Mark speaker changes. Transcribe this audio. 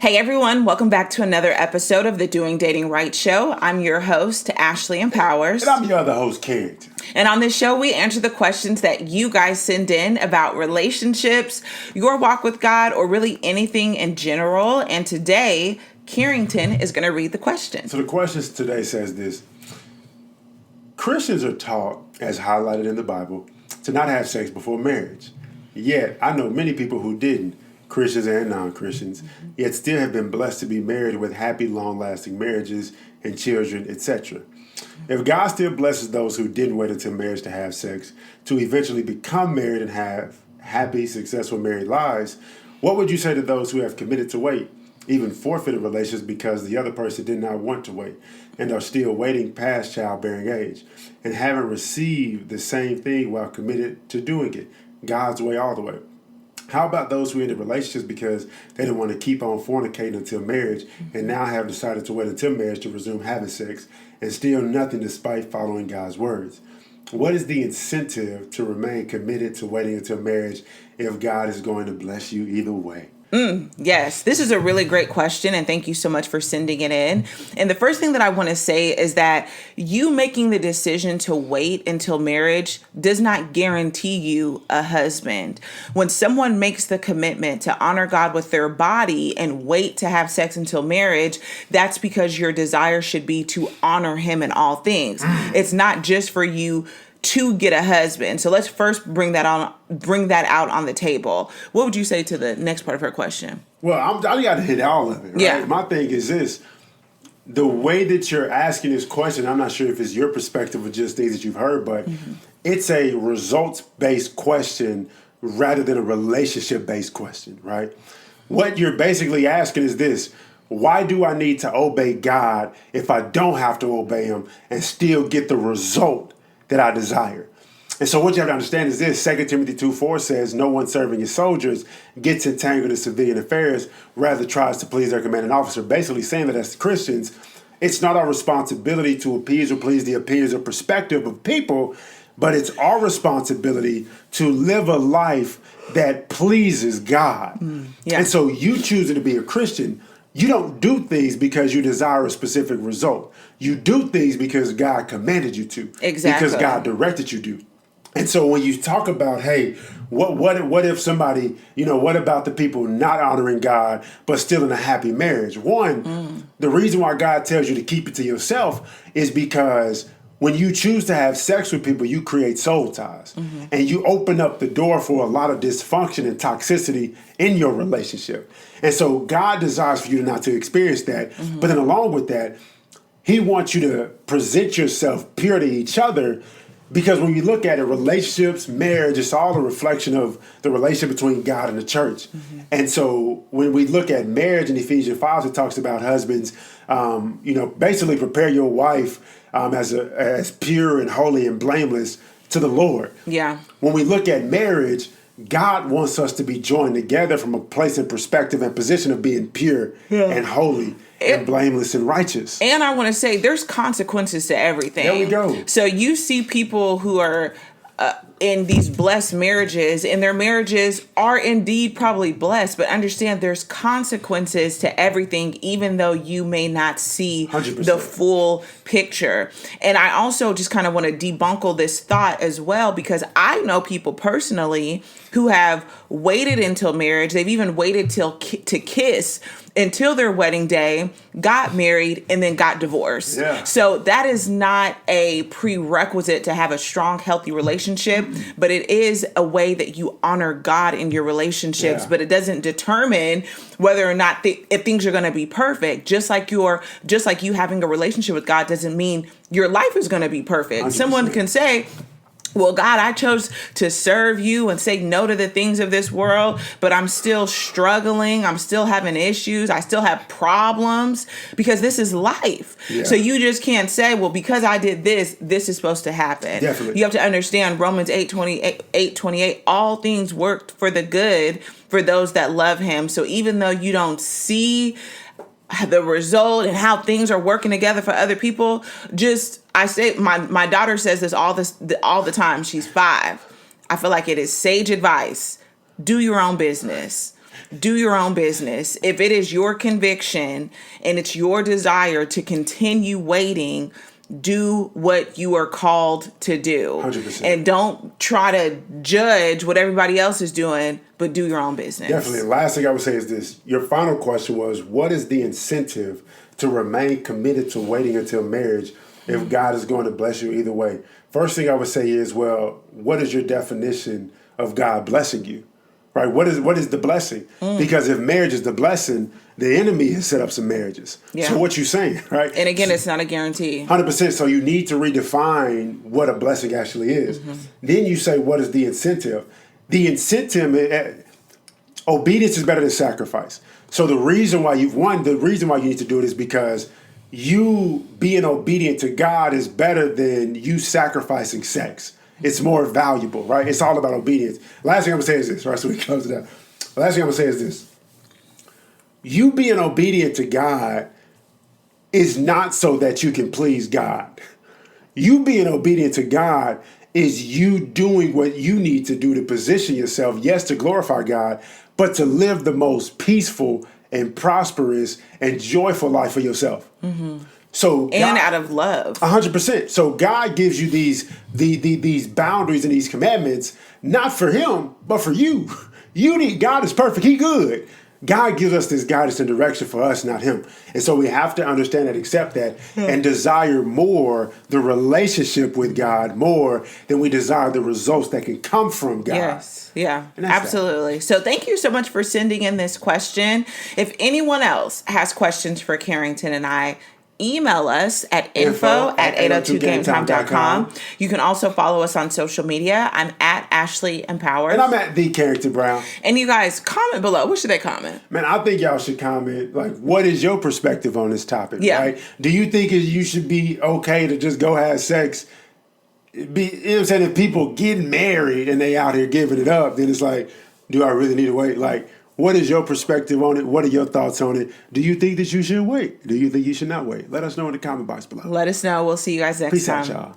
Speaker 1: Hey everyone, welcome back to another episode of the Doing Dating Right show. I'm your host, Ashley Empowers.
Speaker 2: And I'm your other host, Carrington.
Speaker 1: And on this show, we answer the questions that you guys send in about relationships, your walk with God, or really anything in general. And today, Carrington is going to read the question.
Speaker 2: So the question today says this. Christians are taught, as highlighted in the Bible, to not have sex before marriage. Yet, I know many people who didn't, Christians and non-Christians, yet still have been blessed to be married with happy, long-lasting marriages and children, etc. If God still blesses those who didn't wait until marriage to have sex, to eventually become married and have happy, successful married lives, what would you say to those who have committed to wait, even forfeited relations because the other person did not want to wait, and are still waiting past childbearing age, and haven't received the same thing while committed to doing it, God's way all the way? How about those who ended relationships because they didn't want to keep on fornicating until marriage and now have decided to wait until marriage to resume having sex and still nothing despite following God's words? What is the incentive to remain committed to waiting until marriage if God is going to bless you either way?
Speaker 1: Yes, this is a really great question, and thank you so much for sending it in. And the first thing that I want to say is that you making the decision to wait until marriage does not guarantee you a husband. When someone makes the commitment to honor God with their body and wait to have sex until marriage, that's because your desire should be to honor him in all things. It's not just for you to get a husband. So let's first bring that out on the table. What would you say to the next part of her question?
Speaker 2: Well, I got to hit all of it. Right?
Speaker 1: Yeah.
Speaker 2: My thing is this. The way that you're asking this question, I'm not sure if it's your perspective or just things that you've heard, but it's a results-based question rather than a relationship-based question, right? What you're basically asking is this. Why do I need to obey God if I don't have to obey him and still get the result that I desire? And so what you have to understand is this. 2 Timothy 2:4 says, no one serving his soldiers gets entangled in civilian affairs, rather tries to please their commanding officer. Basically saying that as Christians, it's not our responsibility to appease or please the opinions or perspective of people, but it's our responsibility to live a life that pleases God.
Speaker 1: Yeah.
Speaker 2: And so you choosing to be a Christian, you don't do things because you desire a specific result. You do things because God commanded you to.
Speaker 1: Exactly.
Speaker 2: Because God directed you to. And so when you talk about, hey, what if somebody, what about the people not honoring God but still in a happy marriage? One, the reason why God tells you to keep it to yourself is because when you choose to have sex with people, you create soul ties. And you open up the door for a lot of dysfunction and toxicity in your relationship. And so God desires for you not to experience that. But then along with that, he wants you to present yourself pure to each other, because when you look at it, relationships, marriage, it's all a reflection of the relationship between God and the church. And so when we look at marriage in Ephesians 5, it talks about husbands, basically prepare your wife as pure and holy and blameless to the Lord.
Speaker 1: Yeah.
Speaker 2: When we look at marriage, God wants us to be joined together from a place and perspective and position of being pure and holy and blameless and righteous.
Speaker 1: And I want to say there's consequences to everything.
Speaker 2: There we go.
Speaker 1: So you see people who are in these blessed marriages, and their marriages are indeed probably blessed, but understand there's consequences to everything, even though you may not see
Speaker 2: 100%.
Speaker 1: the full picture. And I also just kind of want to debunk this thought as well, because I know people personally who have waited until marriage. They've even waited to kiss until their wedding day, got married, and then got divorced.
Speaker 2: Yeah.
Speaker 1: So that is not a prerequisite to have a strong, healthy relationship, but it is a way that you honor God in your relationships, but it doesn't determine whether or not if things are going to be perfect. Just like you having a relationship with God doesn't mean your life is going to be perfect.
Speaker 2: 100%.
Speaker 1: Someone can say, well, God, I chose to serve you and say no to the things of this world, but I'm still struggling. I'm still having issues. I still have problems, because this is life. Yeah. So you just can't say, well, because I did this is supposed to happen.
Speaker 2: Definitely.
Speaker 1: You have to understand Romans 8:28, all things work for the good for those that love him. So even though you don't see the result and how things are working together for other people, I say, my daughter says this all the time. She's 5. I feel like it is sage advice. Do your own business. do your own business. If it is your conviction and it's your desire to continue waiting, do what you are called to do.
Speaker 2: 100%.
Speaker 1: And don't try to judge what everybody else is doing, but do your own business.
Speaker 2: Definitely. The last thing I would say is this. Your final question was, what is the incentive to remain committed to waiting until marriage if God is going to bless you either way? First thing I would say is, well, what is your definition of God blessing you? Right? What is the blessing? Because if marriage is the blessing, the enemy has set up some marriages.
Speaker 1: Yeah.
Speaker 2: So what you saying, right?
Speaker 1: And again, it's not a guarantee.
Speaker 2: 100%. So you need to redefine what a blessing actually is. Then you say, what is the incentive? The incentive, obedience is better than sacrifice. So the reason why you need to do it is because you being obedient to God is better than you sacrificing sex. It's more valuable, right? It's all about obedience. Last thing I'm going to say is this, right? So we close it out. The last thing I'm going to say is this. You being obedient to God is not so that you can please God. You being obedient to God is you doing what you need to do to position yourself, yes, to glorify God, but to live the most peaceful and prosperous and joyful life for yourself. So
Speaker 1: and out of love.
Speaker 2: 100%. So God gives you these boundaries and these commandments, not for him, but for you. God is perfect. He good. God gives us this guidance and direction for us, not him. And so we have to understand and accept that and desire more the relationship with God more than we desire the results that can come from God.
Speaker 1: Yes. Yeah, absolutely. So thank you so much for sending in this question. If anyone else has questions for Carrington and I, email us at info@802gametime.com. You can also follow us on social media. I'm at Ashley Empowers.
Speaker 2: And I'm at the Carrington Brown.
Speaker 1: And you guys comment below. What should they comment?
Speaker 2: Man, I think y'all should comment, like, what is your perspective on this topic, right? Do you think you should be okay to just go have sex? You know what I'm saying? If people get married and they out here giving it up, then it's like, do I really need to wait? Like, what is your perspective on it? What are your thoughts on it? Do you think that you should wait? Do you think you should not wait? Let us know in the comment box below.
Speaker 1: Let us know. We'll see you guys next time.
Speaker 2: Peace out, y'all.